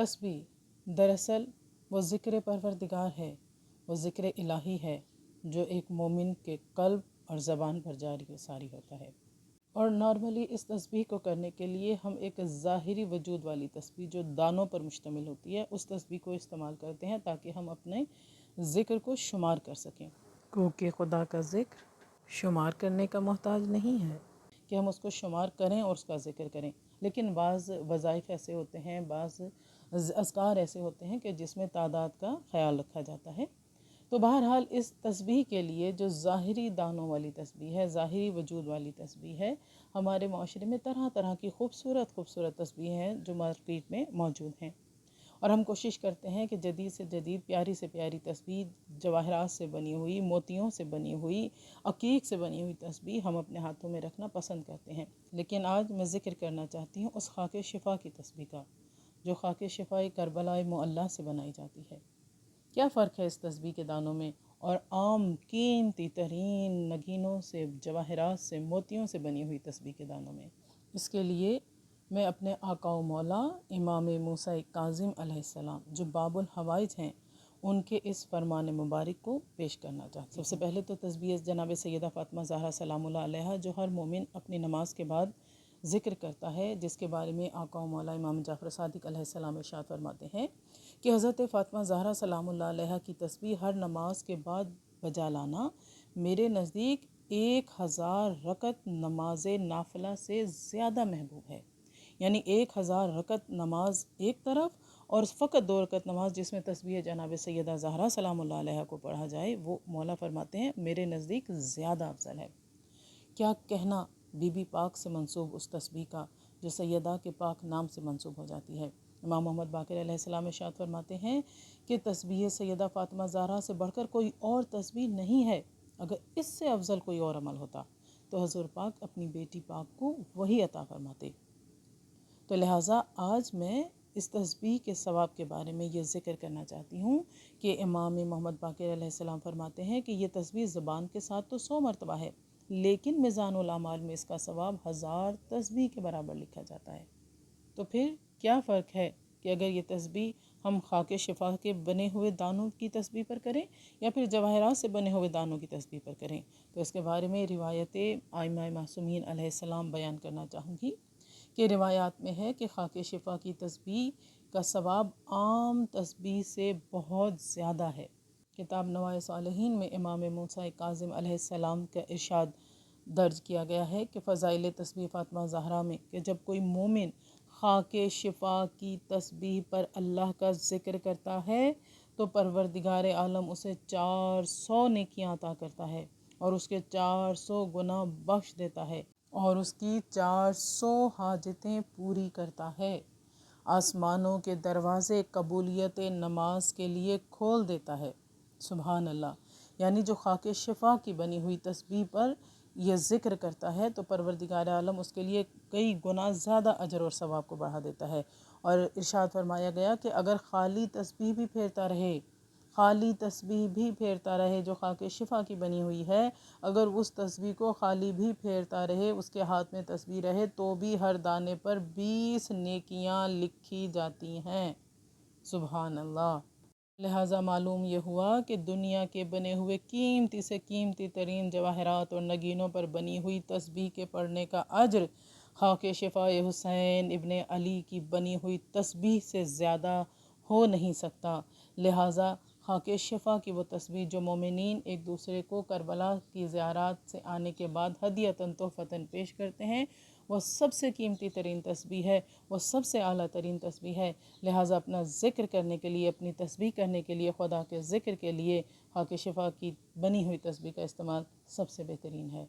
तस्बीह दरअसल वो ज़िक्र परवरदिगार है, वो ज़िक्र इलाही है जो एक मोमिन के क़ल्ब और ज़बान पर जारी व सारी होता है। और नॉर्मली इस तस्बीह को करने के लिए हम एक ज़ाहिरी वजूद वाली तस्बीह जो दानों पर मुश्तमिल होती है उस तस्बीह को इस्तेमाल करते हैं ताकि हम अपने ज़िक्र को शुमार कर सकें, क्योंकि खुदा का ज़िक्र शुमार करने का मोहताज नहीं है कि हम उसको शुमार करें और उसका ज़िक्र करें। लेकिन बाज़ वज़ाइफ़ ऐसे होते हैं, बाज़ अज़कार ऐसे होते हैं कि जिसमें तादाद का ख़याल रखा जाता है। तो बहरहाल इस तस्बीह के लिए जो ज़ाहिरी दानों वाली तस्बीह है, ज़ाहिरी वजूद वाली तस्बीह है, हमारे माशरे में तरह तरह की खूबसूरत तस्बीह हैं जो मार्केट में मौजूद हैं। और हम कोशिश करते हैं कि जदीद से जदीद, प्यारी से प्यारी तस्बीह, जवाहरात से बनी हुई, मोतियों से बनी हुई, अकीक से बनी हुई तस्बीह हम अपने हाथों में रखना पसंद करते हैं। लेकिन आज मैं ज़िक्र करना चाहती हूँ उस खाके शिफा की तस्बीह का जो खाके शिफा करबला मुअल्ला से बनाई जाती है। क्या फ़र्क है इस तस्बीह के दानों में और आम कीमती तरीन नगीनों से, जवाहरात से, मोतियों से बनी हुई तस्बीह के दानों में? इसके लिए मैं अपने आका व मौला इमाम मूसा काज़िम अलैहिस्सलाम जो बाबुल हवाइज हैं उनके इस फरमान मुबारक को पेश करना चाहती हूँ। सबसे पहले तो तस्बीह जनाब सैयदा फ़ातिमा ज़हरा सलामुल्लाह अलैहा जो हर मोमिन अपनी नमाज के बाद ज़िक्र करता है, जिसके बारे में आका व मौला इमाम जाफ़र सादिक़ अलैहिस्सलाम इरशाद फरमाते हैं कि हज़रत फ़ातिमा ज़हरा सलामुल्लाह अलैहा की तस्बीह हर नमाज के बाद बजा लाना मेरे नज़दीक 1000 रकत नमाज नाफिला से ज़्यादा महबूब है। यानी 1000 रकत नमाज एक तरफ और फ़कत 2 रकत नमाज जिसमें तस्बीह जनाब सैयदा ज़हरा सलामुल्लाह अलैहा को पढ़ा जाए, वो मौला फरमाते हैं मेरे नज़दीक ज़्यादा अफजल है। क्या कहना बीबी पाक से मंसूब उस तस्बीह का जो सैयदा के पाक नाम से मंसूब हो जाती है। इमाम मोहम्मद बाक़िर अलैहिस्सलाम इरशाद फरमाते हैं कि तस्बीह सैयदा फ़ातिमा ज़हरा से बढ़कर कोई और तस्बीह नहीं है। अगर इससे अफजल कोई और अमल होता तो हज़ूर पाक अपनी बेटी पाक को वही अता फरमाते। तो लिहाजा आज मैं इस तस्बीह के सवाब के बारे में ये ज़िक्र करना चाहती हूँ कि इमाम मोहम्मद बाक़िर अलैहिस्सलाम फरमाते हैं कि ये तस्बीह ज़बान के साथ तो 100 मरतबा है, लेकिन मिज़ानुल अमाल में इसका सवाब 1000 तस्बीह के बराबर लिखा जाता है। तो फिर क्या फ़र्क है कि अगर ये तस्बीह हम खाके शिफा के बने हुए दानों की तस्बीह पर करें या फिर जवाहरात से बने हुए दानों की तस्बीह पर करें। तो इसके बारे में रिवायत आइमा मासूमीन अलैहिस्सलाम बयान करना चाहूँगी कि रिवायात में है कि खाके शिफा की तस्बीह का सवाब आम तस्बीह से बहुत ज़्यादा है। किताब नवाए सालिहीन में इमाम मूसा काज़िम अलैहिस्सलाम का इरशाद दर्ज किया गया है कि फ़ज़ाइल तस्बीह फ़ातिमा ज़हरा में कि जब कोई मोमिन खाके शिफा की तस्बीह पर अल्लाह का ज़िक्र करता है तो परवरदिगार आलम उसे 400 नेकियां अता करता है और उसके 400 गुनाह बख्श देता है और उसकी 400 हाजतें पूरी करता है। आसमानों के दरवाज़े कबूलियत नमाज के लिए खोल देता है। सुभान अल्लाह। यानी जो खाके शिफा की बनी हुई तस्बीह पर यह ज़िक्र करता है तो परवरदिगार आलम उसके लिए कई गुना ज़्यादा अजर और सवाब को बढ़ा देता है। और इरशाद फरमाया गया कि अगर खाली तस्बीह भी फेरता रहे, खाली तस्बीह भी फेरता रहे जो खाके शिफा की बनी हुई है, अगर उस तस्बीह को खाली भी फेरता रहे, उसके हाथ में तस्बीह रहे, तो भी हर दाने पर 20 नेकियां लिखी जाती हैं। सुभान अल्लाह। लिहाजा मालूम ये हुआ कि दुनिया के बने हुए कीमती से कीमती तरीन जवाहरात और नगीनों पर बनी हुई तस्बीह के पढ़ने का अज्र खाके शिफाए हुसैन इब्ने अली की बनी हुई तस्बीह से ज़्यादा हो नहीं सकता। लिहाजा खाके शिफा की वो तस्बीह जो मोमिनीन एक दूसरे को करबला की ज़ियारत से आने के बाद हदियतन तोहफ़तन पेश करते हैं, वो सबसे कीमती तरीन तस्बीह है, वो सबसे आला तरीन तस्बीह है। लिहाजा अपना ज़िक्र करने के लिए, अपनी तस्बीह करने के लिए, खुदा के ज़िक्र के लिए खाके शिफा की बनी हुई तस्बीह का इस्तेमाल सबसे बेहतरीन है।